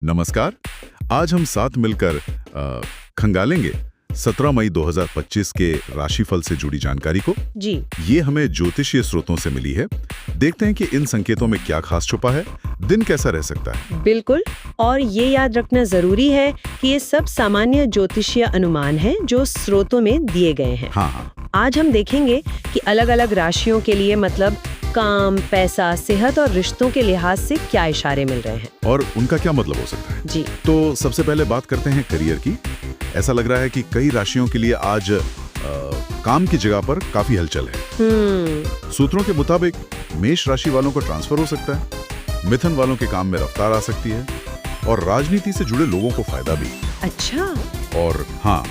नमस्कार। आज हम साथ मिलकर खंगालेंगे 17 मई 2025 के राशिफल से जुड़ी जानकारी को। जी। ये हमें ज्योतिषीय स्रोतों से मिली है। देखते हैं कि इन संकेतों में क्या खास छुपा है, दिन कैसा रह सकता है। बिल्कुल। और ये याद रखना जरूरी है कि ये सब सामान्य ज्योतिषीय अनुमान हैं जो स्रोतों में दिए गए हैं। हाँ। आज हम देखेंगे कि अलग अलग राशियों के लिए मतलब काम, पैसा, सेहत और रिश्तों के लिहाज से क्या इशारे मिल रहे हैं और उनका क्या मतलब हो सकता है। जी। तो सबसे पहले बात करते हैं करियर की। ऐसा लग रहा है कि कई राशियों के लिए आज काम की जगह पर काफी हलचल है। सूत्रों के मुताबिक मेष राशि वालों को ट्रांसफर हो सकता है, मिथुन वालों के काम में रफ्तार आ सकती है और राजनीति से जुड़े लोगों को फायदा भी। अच्छा। और हाँ,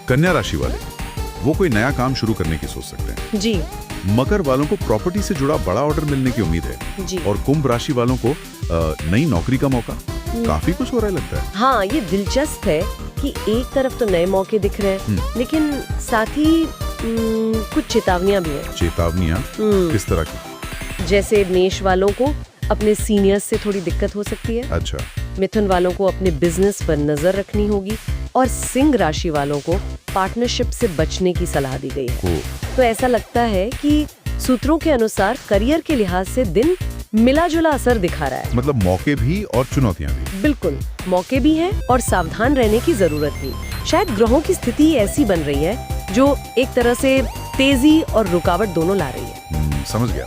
कन्या राशि वाले वो कोई नया काम शुरू करने की सोच सकते हैं। जी। मकर वालों को प्रॉपर्टी से जुड़ा बड़ा ऑर्डर मिलने की उम्मीद है। जी। और कुंभ राशि वालों को नई नौकरी का मौका। काफी कुछ हो रहा है लगता है। हाँ, ये दिलचस्प है कि एक तरफ तो नए मौके दिख रहे हैं लेकिन साथ ही कुछ चेतावनियां भी हैं। चेतावनियां किस तरह की? जैसे मेष वालों को अपने सीनियर्स से थोड़ी दिक्कत हो सकती है। अच्छा। मिथुन वालों को अपने बिजनेस पर नजर रखनी होगी और सिंह राशि वालों को पार्टनरशिप से बचने की सलाह दी गई है। तो ऐसा लगता है कि सूत्रों के अनुसार करियर के लिहाज से दिन मिला जुला असर दिखा रहा है। मतलब मौके भी और चुनौतियां भी। बिल्कुल, मौके भी हैं और सावधान रहने की जरूरत भी। शायद ग्रहों की स्थिति ऐसी बन रही है जो एक तरह से तेजी और रुकावट दोनों ला रही है। समझ गया।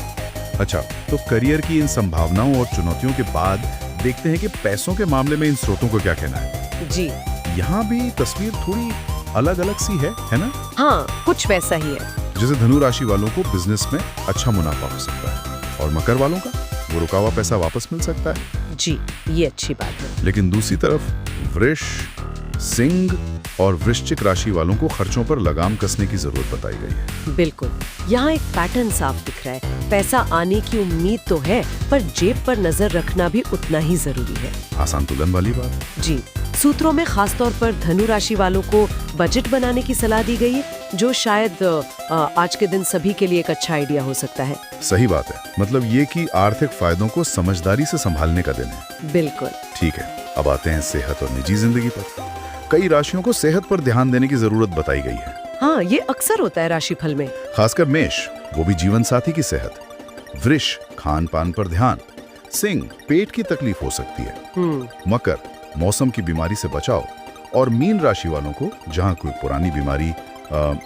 अच्छा, तो करियर की इन संभावनाओं और चुनौतियों के बाद देखते हैं कि पैसों के मामले में इन स्रोतों को क्या कहना है। जी। यहाँ भी तस्वीर थोड़ी अलग अलग सी है ना? हाँ, कुछ वैसा ही है। जैसे धनु राशि वालों को बिजनेस में अच्छा मुनाफा हो सकता है और मकर वालों का वो रुका हुआ पैसा वापस मिल सकता है। जी, ये अच्छी बात है। लेकिन दूसरी तरफ वृष, सिंह और वृश्चिक राशि वालों को खर्चों पर लगाम कसने की जरूरत बताई गई है। बिल्कुल, यहाँ एक पैटर्न साफ दिख रहा है। पैसा आने की उम्मीद तो है पर जेब पर नजर रखना भी उतना ही जरूरी है। आसान तुलन वाली बात। जी। सूत्रों में खासतौर पर धनु राशि वालों को बजट बनाने की सलाह दी गई है जो शायद आज के दिन सभी के लिए एक अच्छा आइडिया हो सकता है। सही बात है। मतलब ये कि आर्थिक फायदों को समझदारी से संभालने का दिन है। बिल्कुल। ठीक है, अब आते हैं सेहत और निजी जिंदगी पर। कई राशियों को सेहत पर ध्यान देने की जरूरत बताई गई है। हाँ, ये अक्सर होता है राशिफल में। खासकर मेष, वो भी जीवन साथी की सेहत। वृष, खान पान पर ध्यान। सिंह, पेट की तकलीफ हो सकती है। मकर, मौसम की बीमारी से बचाव। और मीन राशि वालों को जहाँ कोई पुरानी बीमारी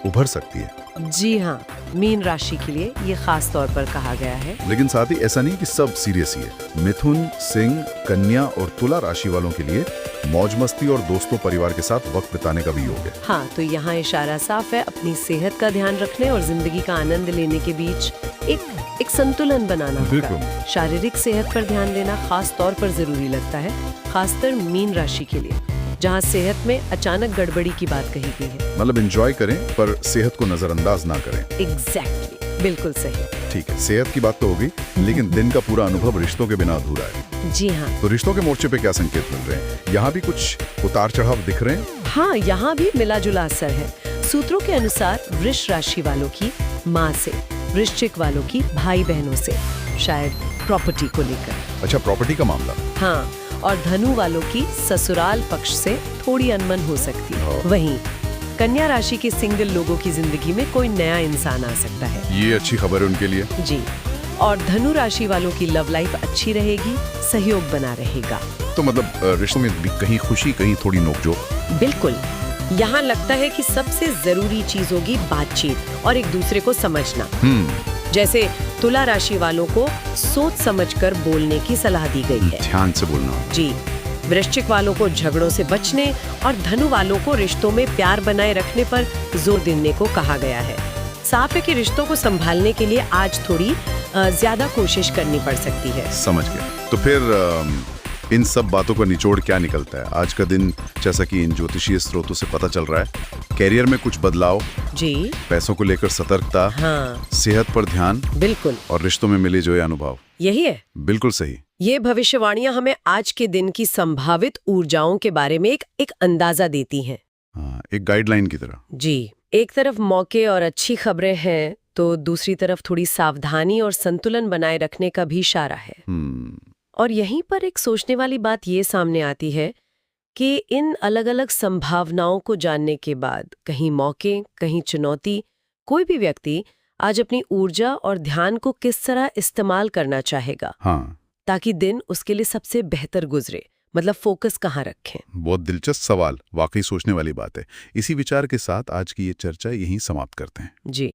उभर सकती है। जी हाँ, मीन राशि के लिए ये खास तौर पर कहा गया है। लेकिन साथ ही ऐसा नहीं कि सब सीरियस ही है। मिथुन, सिंह, कन्या और तुला राशि वालों के लिए मौज मस्ती और दोस्तों परिवार के साथ वक्त बिताने का भी योग है। हाँ, तो यहाँ इशारा साफ है, अपनी सेहत का ध्यान रखने और जिंदगी का आनंद लेने के बीच एक संतुलन बनाना होगा। शारीरिक सेहत पर ध्यान देना खास तौर पर जरूरी लगता है, खासकर मीन राशि के लिए जहाँ सेहत में अचानक गड़बड़ी की बात कही गई है। मतलब एंजॉय करें पर सेहत को नजरअंदाज ना करें। एग्जैक्टली, बिल्कुल सही। ठीक है, सेहत की बात तो होगी लेकिन दिन का पूरा अनुभव रिश्तों के बिना अधूरा है। जी हाँ। तो रिश्तों के मोर्चे पे क्या संकेत मिल रहे हैं? यहाँ भी कुछ उतार चढ़ाव दिख रहे हैं? हाँ, यहाँ भी मिला जुला असर है। सूत्रों के अनुसार वृष राशि वालों की माँ से, वृश्चिक वालों की भाई बहनों से, शायद प्रॉपर्टी को लेकर। अच्छा, प्रॉपर्टी का मामला। हाँ, और धनु वालों की ससुराल पक्ष से थोड़ी अनबन हो सकती है। वहीं कन्या राशि के सिंगल लोगों की जिंदगी में कोई नया इंसान आ सकता है। ये अच्छी खबर है उनके लिए। जी। और धनु राशि वालों की लव लाइफ अच्छी रहेगी, सहयोग बना रहेगा। तो मतलब रिश्तों में भी कहीं खुशी, कहीं थोड़ी नोकझोंक। बिल्कुल। यहाँ लगता है कि सबसे जरूरी चीज होगी बातचीत और एक दूसरे को समझना। जैसे तुला राशि वालों को सोच समझकर बोलने की सलाह दी गई है। ध्यान से बोलना। जी। वृश्चिक वालों को झगड़ों से बचने और धनु वालों को रिश्तों में प्यार बनाए रखने पर जोर देने को कहा गया है। साफ है कि रिश्तों को संभालने के लिए आज थोड़ी ज्यादा कोशिश करनी पड़ सकती है। समझ गया। तो फिर इन सब बातों का निचोड़ क्या निकलता है आज का दिन? जैसा कि इन ज्योतिषीय स्रोतों से पता चल रहा है, कैरियर में कुछ बदलाव। जी। पैसों को लेकर सतर्कता। हाँ। सेहत पर ध्यान। बिल्कुल। और रिश्तों में मिले जुले अनुभव। यही है। बिल्कुल सही। ये भविष्यवाणियां हमें आज के दिन की संभावित ऊर्जाओं के बारे में एक अंदाजा देती हैं। हाँ, एक गाइडलाइन की तरह। जी। एक तरफ मौके और अच्छी खबरें हैं तो दूसरी तरफ थोड़ी सावधानी और संतुलन बनाए रखने का भी इशारा है। और यहीं पर एक सोचने वाली बात ये सामने आती है कि इन अलग-अलग संभावनाओं को जानने के बाद कहीं मौके, कहीं चुनौती, कोई भी व्यक्ति आज अपनी ऊर्जा और ध्यान को किस तरह इस्तेमाल करना चाहेगा हाँ, ताकि दिन उसके लिए सबसे बेहतर गुजरे, मतलब फोकस कहाँ रखें। बहुत दिलचस्प सवाल, वाकई सोचने वाली बात है। इसी विचार के साथ आज की ये चर्चा यहीं समाप्त करते हैं। जी।